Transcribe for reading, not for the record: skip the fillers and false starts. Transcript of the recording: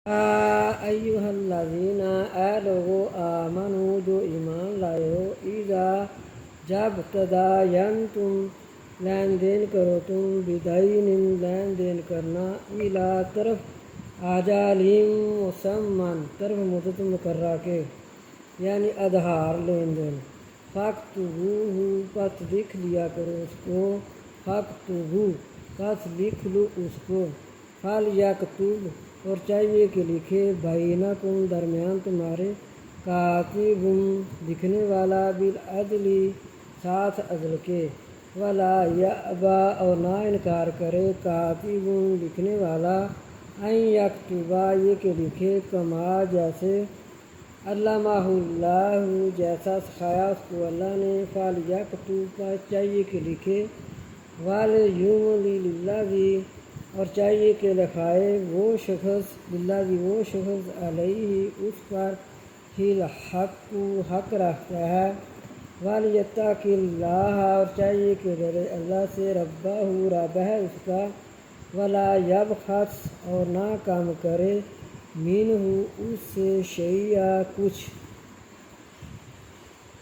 ایھا الذین اے لوگو آمنو جو ایمان لائے ہو، اذا جب تداینتم لین دین کرو تم، بدین لین دین کرنا، الی طرف اجال مسمى طرف مدت مقررہ کے، یعنی ادھار لین دین، فاکتبوہ پس لکھ لیا کرو اس کو، فاکتبو پس لکھ لو اس کو، فلیکتب اور چاہیے کہ لکھے، بینکم درمیان تمہارے، کاتب لکھنے والا، بالعدل ساتھ عدل کے، ولا یأبی اور نہ انکار کرے، کاتب لکھنے والا، ان یکتب یہ کہ لکھے، کما جیسے، علمہ اللہ جیسا سکھایا اس کو اللہ نے، فلیکتب پس چاہیے کہ لکھے، ولیملل الذی اور چاہیے کہ لکھائے وہ شخص، الذی وہ شخص، علیہ اس پر، الحق حق رکھتا ہے، ولیتق اللہ اور چاہیے کہ ڈرے اللہ سے، ربہ رب ہے اس کا، ولا یبخس اور نہ کم کرے، منہ اس سے شیئا کچھ،